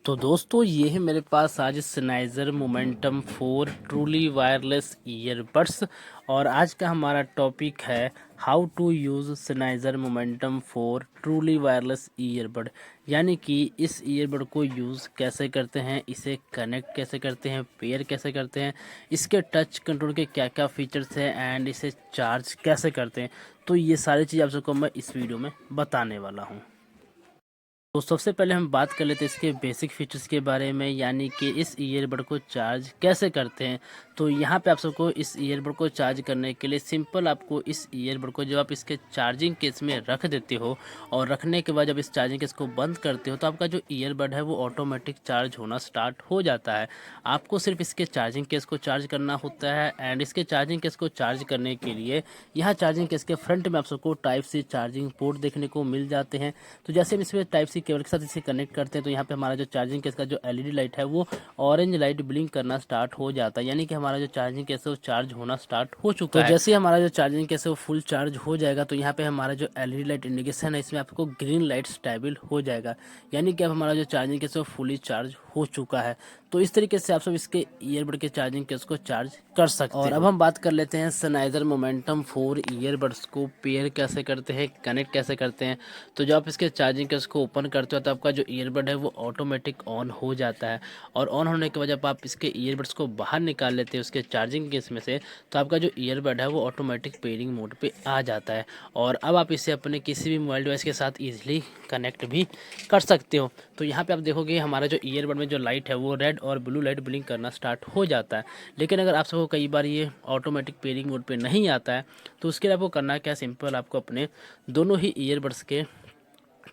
तो दोस्तों ये है मेरे पास आज Sennheiser momentum 4 truly wireless earbuds. और आज का हमारा टॉपिक है how to use Sennheiser momentum 4 truly wireless earbud. यानी कि इस ईयरबड को यूज़ कैसे करते हैं, इसे कनेक्ट कैसे करते हैं, पेयर कैसे करते हैं, इसके टच कंट्रोल के क्या क्या फीचर्स हैं एंड इसे चार्ज कैसे करते हैं। तो ये सारी चीज़ आप सबको मैं इस वीडियो में बताने वाला हूँ। तो सबसे पहले हम बात कर लेते हैं इसके बेसिक फीचर्स के बारे में, यानी कि इस ईयरबड को चार्ज कैसे करते हैं। तो यहाँ पे आप सबको इस ईयरबड को चार्ज करने के लिए सिंपल आपको इस ईयरबड को जब आप इसके चार्जिंग केस में रख देते हो और रखने के बाद जब इस चार्जिंग केस को बंद करते हो तो आपका जो ईयरबड है वो ऑटोमेटिक चार्ज होना स्टार्ट हो जाता है। आपको सिर्फ इसके चार्जिंग केस को चार्ज करना होता है एंड इसके चार्जिंग केस को चार्ज करने के लिए यहाँ चार्जिंग केस के फ्रंट में आप सबको टाइप सी चार्जिंग पोर्ट देखने को मिल जाते हैं। तो जैसे हम इसमें टाइप सी केबल के साथ इसे कनेक्ट करते हैं तो यहाँ पे हमारा जो चार्जिंग केस का जो एलईडी लाइट है वो ऑरेंज लाइट ब्लिंक करना स्टार्ट हो जाता है, यानी कि हमारा जो चार्जिंग केस है वो चार्ज होना स्टार्ट हो चुका है। तो जैसे ही हमारा जो चार्जिंग केस है वो फुल चार्ज हो जाएगा तो यहाँ पे हमारा जो एलईडी लाइट इंडिकेशन है इसमें आपको ग्रीन लाइट स्टेबल हो जाएगा, यानी कि अब हमारा जो चार्जिंग केस है वो फुली चार्ज हो चुका है। तो इस तरीके से आप सब इसके ईयरबड के चार्जिंग केस को चार्ज कर सकते हैं। और अब हम बात कर लेते हैं सनाइज़र मोमेंटम 4 ईयरबड्स को पेयर कैसे करते हैं, कनेक्ट कैसे करते हैं। तो जब आप इसके चार्जिंग केस को ओपन करते हो तो आपका जो ईयरबड है वो ऑटोमेटिक ऑन हो जाता है। और ऑन होने के बाद जब आप इसके ईयरबड्स को बाहर निकाल लेते हो उसके चार्जिंग केस में से तो आपका जो ईयरबड है वो ऑटोमेटिक पेयरिंग मोड पे आ जाता है। और अब आप इसे अपने किसी भी मोबाइल डिवाइस के साथ ईजिली कनेक्ट भी कर सकते हो। तो यहाँ पे आप देखोगे हमारा जो ईयरबड में जो लाइट है वो रेड और ब्लू लाइट ब्लिंक करना स्टार्ट हो जाता है। लेकिन अगर आप सबको कई बार ये ऑटोमेटिक पेयरिंग मोड पे नहीं आता है तो उसके लिए आपको करना क्या, सिंपल आपको अपने दोनों ही ईयरबड्स के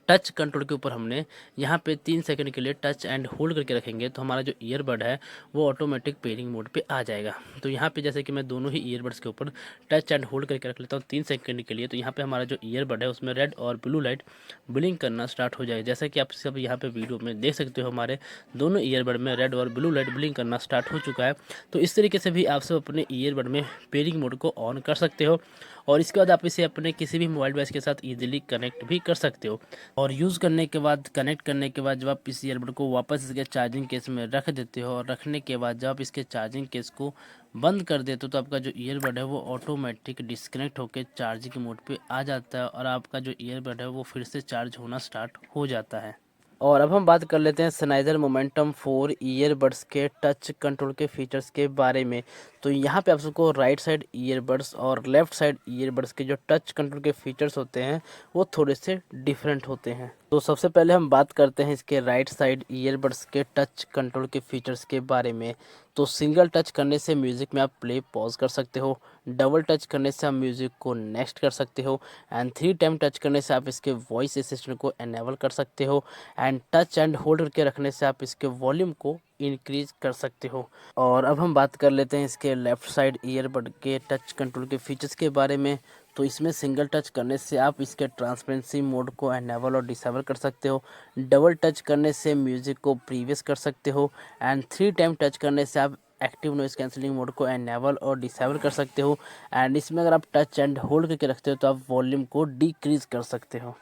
टच कंट्रोल के ऊपर हमने यहाँ पे 3 सेकंड के लिए टच एंड होल्ड करके रखेंगे तो हमारा जो ईयरबड है वो ऑटोमेटिक पेयरिंग मोड पे आ जाएगा। तो यहाँ पे जैसे कि मैं दोनों ही ईयरबड्स के ऊपर टच एंड होल्ड करके रख लेता हूँ 3 सेकंड के लिए, तो यहाँ पे हमारा जो ईयरबड है उसमें रेड और ब्लू लाइट ब्लिंक करना स्टार्ट हो जाएगा। जैसे कि आप सब यहाँ पे वीडियो में देख सकते हो हमारे दोनों ईयरबड में रेड और ब्लू लाइट ब्लिंक करना स्टार्ट हो चुका है। तो इस तरीके से भी आप सब अपने ईयरबड में पेयरिंग मोड को ऑन कर सकते हो और इसके बाद आप इसे अपने किसी भी मोबाइल डिवाइस के साथ ईजिली कनेक्ट भी कर सकते हो। और यूज़ करने के बाद, कनेक्ट करने के बाद जब आप इस ईयरबड को वापस इसके चार्जिंग केस में रख देते हो और रखने के बाद जब आप इसके चार्जिंग केस को बंद कर देते हो तो आपका जो ईयरबड है वो ऑटोमेटिक डिस्कनेक्ट होकर चार्जिंग मोड पे आ जाता है और आपका जो ईयरबड है वो फिर से चार्ज होना स्टार्ट हो जाता है। और अब हम बात कर लेते हैं सनाइज़र मोमेंटम 4 ईयरबड्स के टच कंट्रोल के फीचर्स के बारे में। तो यहाँ पे आप सबको राइट साइड ईयरबड्स और लेफ़्ट साइड ईयरबड्स के जो टच कंट्रोल के फीचर्स होते हैं वो थोड़े से डिफरेंट होते हैं। तो सबसे पहले हम बात करते हैं इसके राइट साइड ईयरबड्स के टच कंट्रोल के फीचर्स के बारे में। तो सिंगल टच करने से म्यूज़िक में आप प्ले पॉज कर सकते हो, डबल टच करने से आप म्यूज़िक को नेक्स्ट कर सकते हो एंड 3 टाइम टच करने से आप इसके वॉइस असिस्टेंट को एनेबल कर सकते हो एंड टच एंड होल्ड करके रखने से आप इसके वॉल्यूम को इंक्रीज कर सकते हो। और अब हम बात कर लेते हैं इसके लेफ़्ट साइड ईयरबड के टच कंट्रोल के फीचर्स के बारे में। तो इसमें सिंगल टच करने से आप इसके ट्रांसपेरेंसी मोड को एनेबल और डिसेबल कर सकते हो, डबल टच करने से म्यूज़िक को प्रीवियस कर सकते हो एंड 3 टाइम टच करने से आप एक्टिव नॉइस कैंसिलिंग मोड को एनेबल और डिसेबल कर सकते हो एंड इसमें अगर आप टच एंड होल्ड करके रखते हो तो आप वॉल्यूम को डिक्रीज कर सकते हो।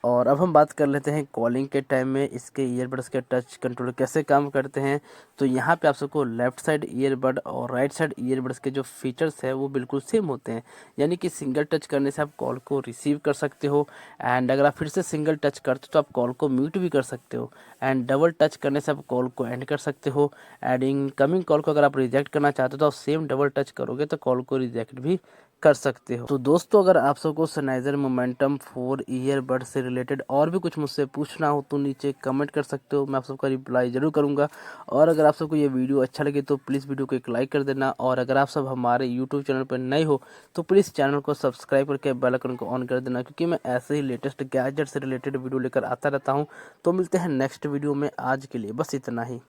और अब हम बात कर लेते हैं कॉलिंग के टाइम में इसके ईयरबड्स के टच कंट्रोल कैसे काम करते हैं। तो यहाँ पे आप सबको लेफ़्ट साइड ईयरबड और राइट साइड ईयरबड्स के जो फीचर्स है वो बिल्कुल सेम होते हैं, यानी कि सिंगल टच करने से आप कॉल को रिसीव कर सकते हो एंड अगर आप फिर से सिंगल टच करते हो तो आप कॉल को म्यूट भी कर सकते हो एंड डबल टच करने से आप कॉल को एंड कर सकते हो एंड इनकमिंग कॉल को अगर आप रिजेक्ट करना चाहते हो तो आप सेम डबल टच करोगे तो कॉल को रिजेक्ट भी कर सकते हो। तो दोस्तों अगर आप सबको सनाइज़र मोमेंटम 4 ईयरबड से रिलेटेड और भी कुछ मुझसे पूछना हो तो नीचे कमेंट कर सकते हो, मैं आप सबका रिप्लाई ज़रूर करूंगा। और अगर आप सबको ये वीडियो अच्छा लगे तो प्लीज़ वीडियो को एक लाइक कर देना और अगर आप सब हमारे यूट्यूब चैनल पर नए हो तो प्लीज़ चैनल को सब्सक्राइब करके बेल आइकन को ऑन कर देना, क्योंकि मैं ऐसे ही लेटेस्ट गैजेट से रिलेटेड वीडियो लेकर आता रहता हूँ। तो मिलते हैं नेक्स्ट वीडियो में, आज के लिए बस इतना ही।